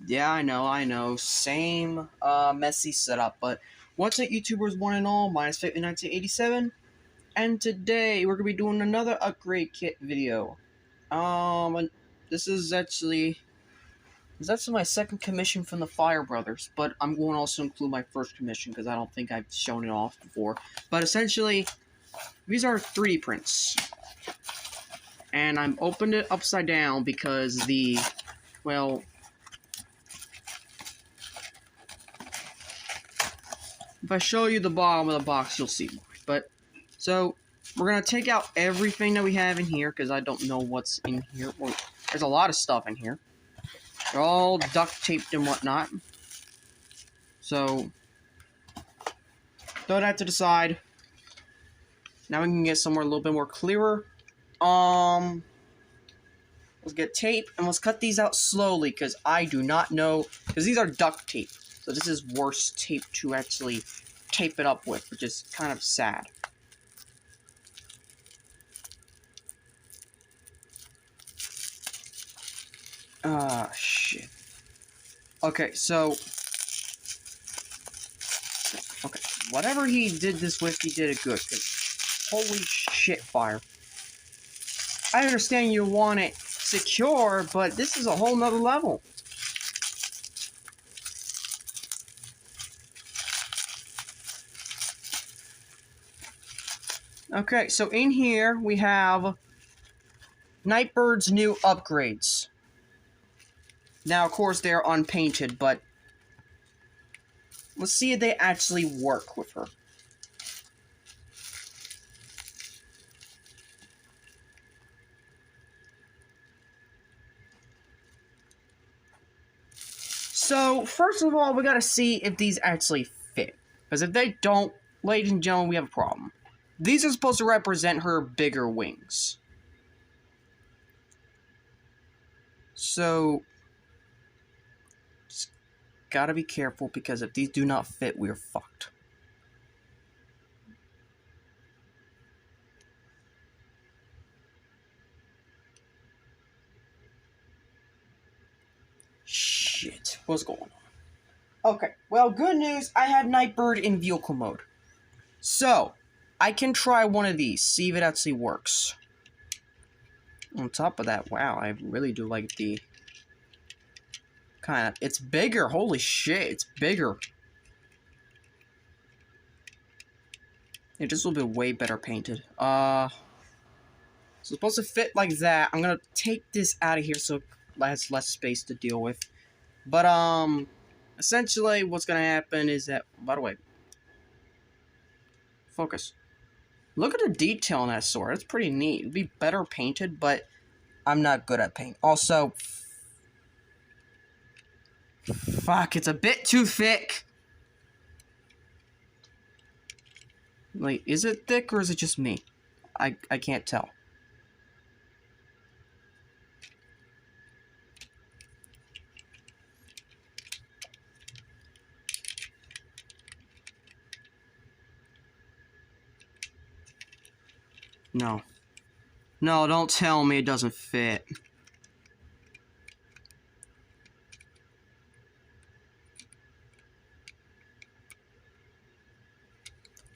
Yeah, I know. Same messy setup, but what's up, YouTubers one and all? Minus 1987, and today we're gonna be doing another upgrade kit video. And this is actually my second commission from the Fire Brothers, but I'm going to also include my first commission because I don't think I've shown it off before. But essentially, these are 3D prints, and I'm opened it upside down because if I show you the bottom of the box, you'll see why. But, so, we're going to take out everything that we have in here, because I don't know what's in here. Well, there's a lot of stuff in here. They're all duct taped and whatnot. So, throw that to the side. Now we can get somewhere a little bit more clearer. Let's get tape, and let's cut these out slowly, because I do not know, because these are duct tape. So this is worse tape to actually tape it up with, which is kind of sad. Ah, shit. Okay, so... Okay, whatever he did this with, he did it good, because holy shit, Fire. I understand you want it secure, but this is a whole nother level. Okay, so in here we have Nightbird's new upgrades. Now, of course, they're unpainted, but let's see if they actually work with her. So, first of all, we gotta see if these actually fit. Because if they don't, ladies and gentlemen, we have a problem. These are supposed to represent her bigger wings. So, just gotta be careful, because if these do not fit, we're fucked. Shit, what's going on? Okay, well, good news, I have Nightbird in vehicle mode. So, I can try one of these, see if it actually works. On top of that, wow, I really do like the... kind of... It's bigger, holy shit, it's bigger. It just will be way better painted. So it's supposed to fit like that. I'm gonna take this out of here so it has less space to deal with. But, essentially, what's gonna happen is that... By the way... Focus. Look at the detail on that sword. It's pretty neat. It'd be better painted, but I'm not good at paint. Also, fuck, it's a bit too thick. Like, is it thick or is it just me? I can't tell. No. No, don't tell me it doesn't fit.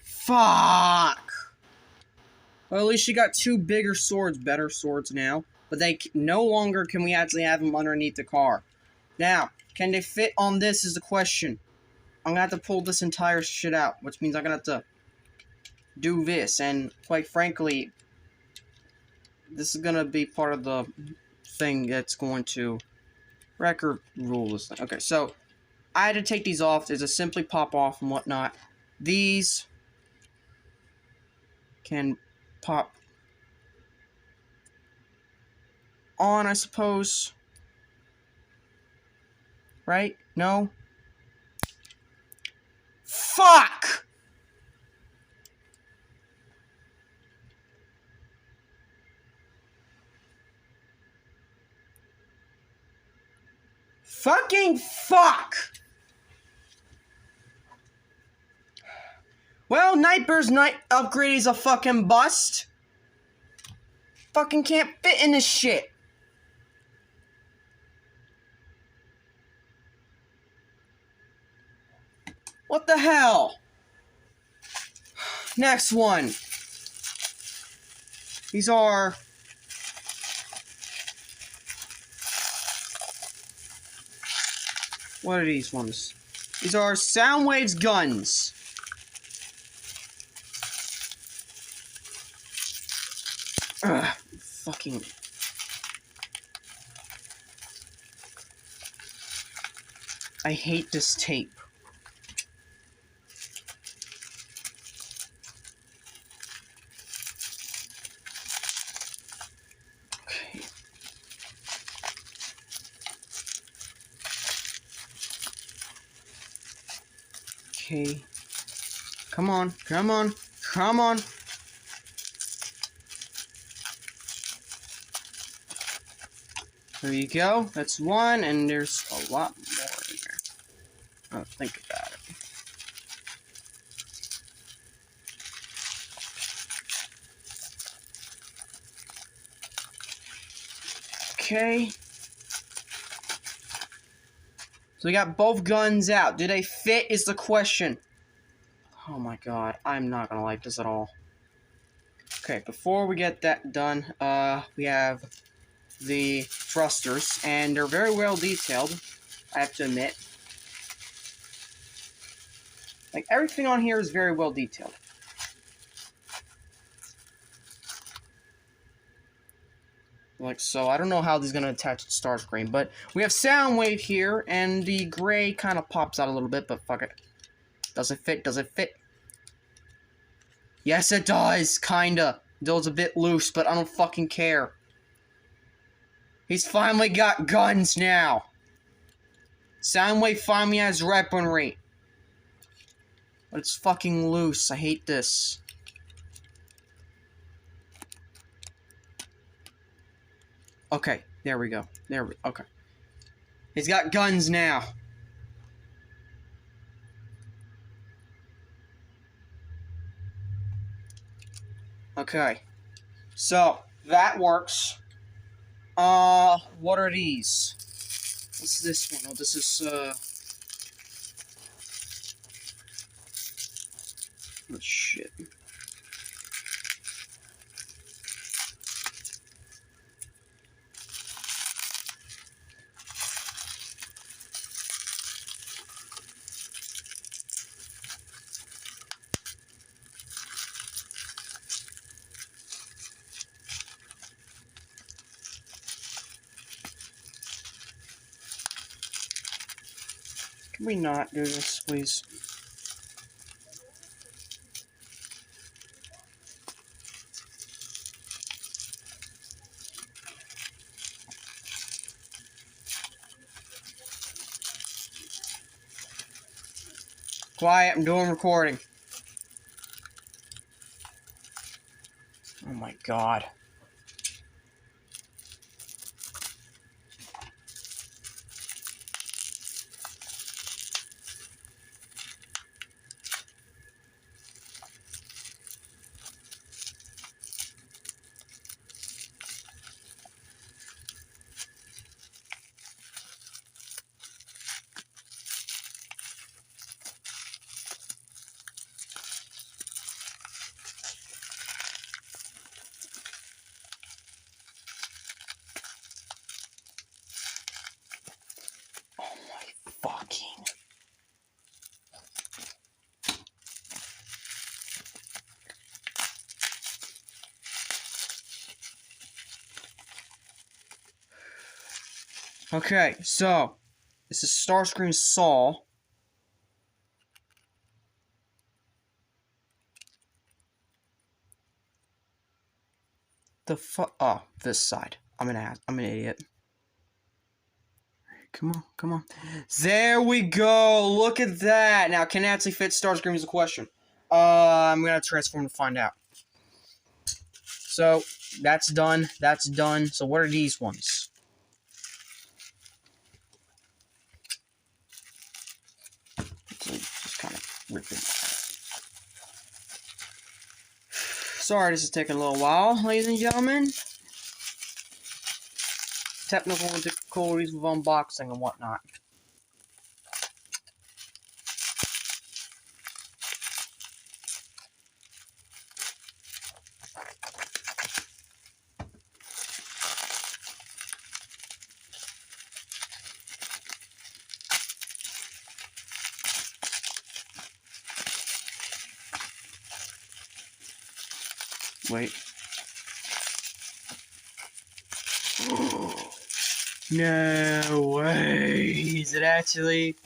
Fuck! Well, at least she got two bigger swords, better swords now. But they no longer can we actually have them underneath the car. Now, can they fit on this is the question. I'm gonna have to pull this entire shit out, which means I'm gonna have to do this, and quite frankly, this is gonna be part of the thing that's going to record rule this thing. Okay, so I had to take these off. There's a simply pop off and whatnot. These can pop on, I suppose. Right? No? Fuck! Fucking fuck! Well, Nightbird's night upgrade is a fucking bust. Fucking can't fit in this shit. What the hell? Next one. These are... What are these ones? These are Soundwave's guns. Ugh, fucking... I hate this tape. Okay. Come on, come on, come on. There you go. That's one, and there's a lot more in there. Oh, think about it. Okay. So we got both guns out. Do they fit is the question. Oh my god, I'm not gonna like this at all. Okay, before we get that done, we have the thrusters, and they're very well detailed, I have to admit. Like, everything on here is very well detailed. Like so, I don't know how this is gonna attach to Starscream, but we have Soundwave here, and the gray kind of pops out a little bit, but fuck it. Does it fit? Does it fit? Yes, it does, kinda. Though it's a bit loose, but I don't fucking care. He's finally got guns now. Soundwave finally has weaponry. But it's fucking loose. I hate this. Okay, there we go. Okay. He's got guns now. Okay. So, that works. What are these? What's this one? Oh, this is, oh, shit. Can we not do this, please? Quiet, I'm doing recording. Oh my god. Fucking. Okay, so this is Starscream's saw. Oh, this side. I'm an idiot. Come on, come on. There we go. Look at that. Now, can it actually fit Starscream is the question. I'm gonna transform to find out. So, that's done. That's done. So, what are these ones? Just kind of rip it. Sorry, this is taking a little while, ladies and gentlemen. Technical difficulties with unboxing and whatnot. Wait. No way. Is it actually?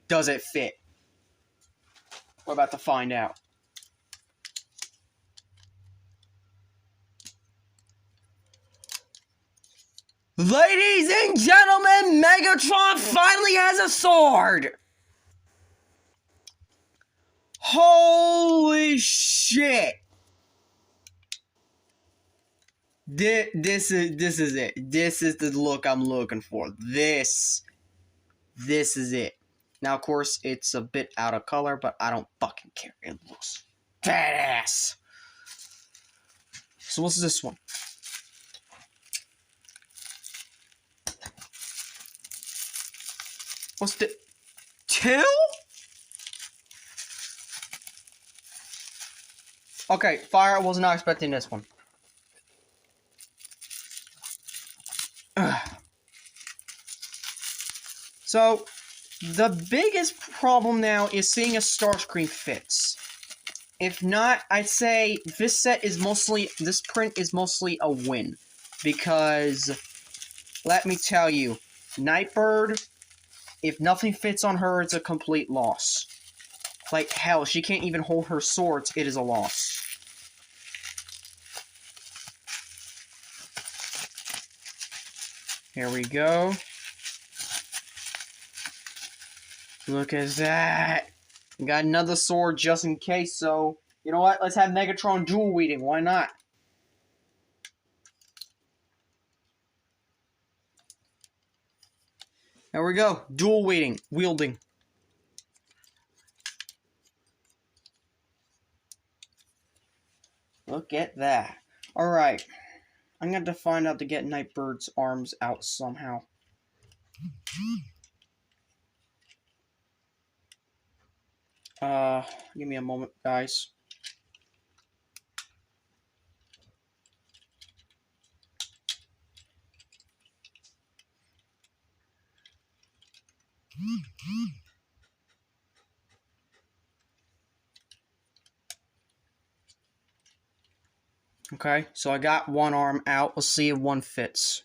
Does it fit? We're about to find out. Ladies and gentlemen, Megatron finally has a sword! Holy shit! This is it. This is the look I'm looking for. This is it. Now, of course, it's a bit out of color, but I don't fucking care. It looks badass. So what's this one? What's the... Till? Okay, fire. I was not expecting this one. Ugh. So, the biggest problem now is seeing a Starscream fits. If not, I'd say this set is mostly... This print is mostly a win. Because, let me tell you, Nightbird, if nothing fits on her, it's a complete loss. Like, hell, she can't even hold her swords, it is a loss. Here we go. Look at that. Got another sword just in case, so... You know what? Let's have Megatron dual wielding. Why not? There we go. Dual wielding. Look at that. Alright. I'm going to find out to get Nightbird's arms out somehow. Give me a moment, guys. Okay, so I got one arm out. Let's see if one fits.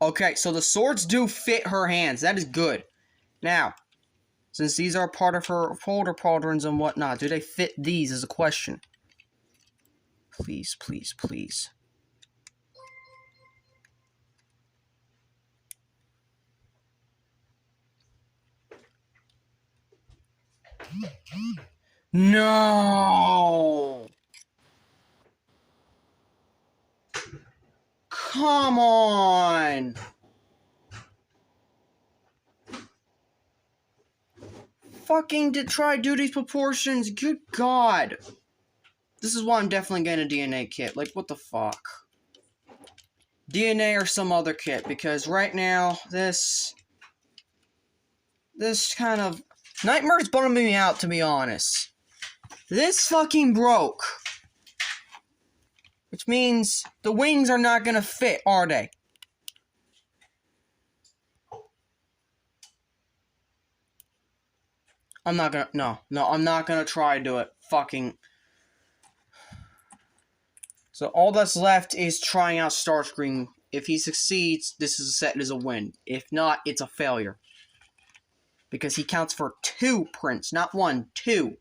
Okay, so the swords do fit her hands. That is good. Now, since these are part of her folder patterns and whatnot, do they fit these is a question. Please, please, please. No! Come on! Fucking to try to do these proportions, good god! This is why I'm definitely getting a DNA kit. Like, what the fuck? DNA or some other kit, because right now, this kind of... Nightmare's bumming me out, to be honest. This fucking broke. Which means the wings are not gonna fit, are they? I'm not gonna... No, I'm not gonna try to do it. Fucking... So all that's left is trying out Starscream. If he succeeds, this is set as a win. If not, it's a failure. Because he counts for 2 prints, not 1, 2.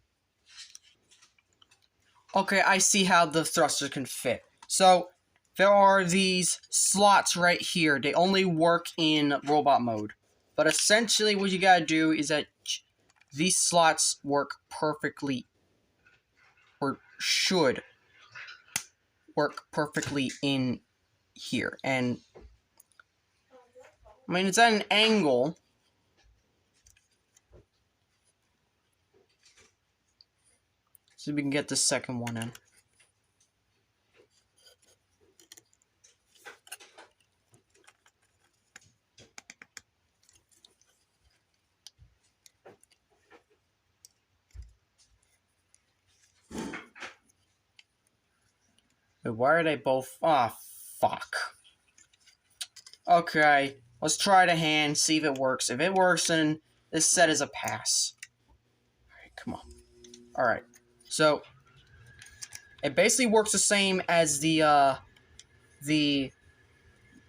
Okay, I see how the thruster can fit. So, there are these slots right here. They only work in robot mode. But essentially what you gotta do is that these slots work perfectly, or should work perfectly in here. And, I mean, it's at an angle. So we can get the second one in. Wait, why are they both... Ah, fuck. Okay, let's try the hand, see if it works. If it works, then this set is a pass. Alright, come on. Alright. So, it basically works the same as the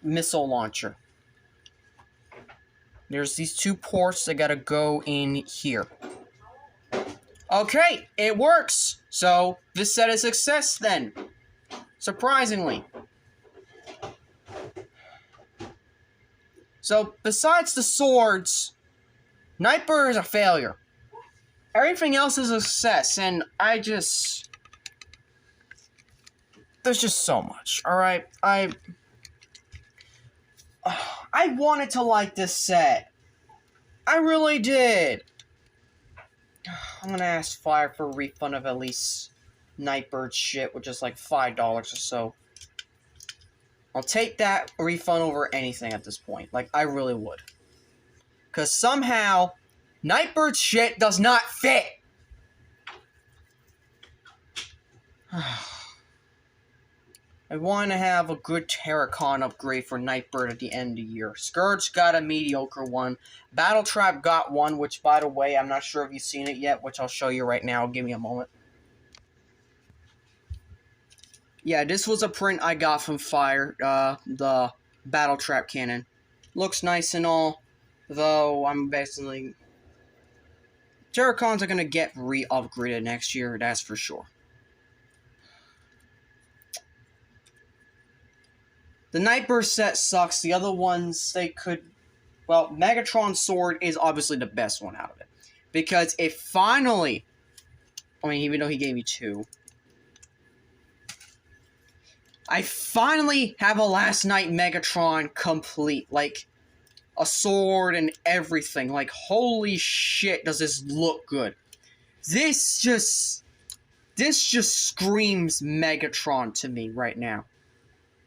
missile launcher. There's these two ports that gotta go in here. Okay, it works! So, this set is a success then. Surprisingly. So, besides the swords, Nightbird is a failure. Everything else is a success, and there's just so much, alright? I wanted to like this set. I really did. I'm gonna ask Fire for a refund of at least Nightbird shit, which is like $5 or so. I'll take that refund over anything at this point. Like, I really would. Because somehow, Nightbird shit does not fit! I want to have a good Terracon upgrade for Nightbird at the end of the year. Scourge got a mediocre one. Battle Trap got one, which, by the way, I'm not sure if you've seen it yet, which I'll show you right now. Give me a moment. Yeah, this was a print I got from Fire, the Battle Trap cannon. Looks nice and all, though I'm basically... Terracons are going to get re-upgraded next year, that's for sure. The Nightbird set sucks. The other ones, they could... Well, Megatron's sword is obviously the best one out of it. Because it finally... I mean, even though he gave me two... I finally have a Last Night Megatron complete. Like, a sword and everything. Like, holy shit, does this look good. This just screams Megatron to me right now.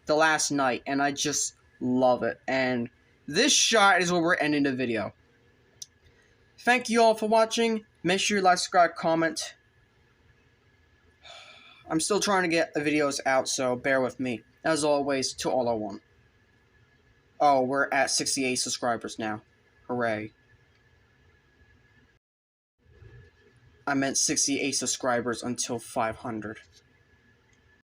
The Last Night, and I just love it. And this shot is where we're ending the video. Thank you all for watching. Make sure you like, subscribe, comment. I'm still trying to get the videos out, so bear with me. As always, Til All Are One. Oh, we're at 68 subscribers now. Hooray. I meant 68 subscribers until 500.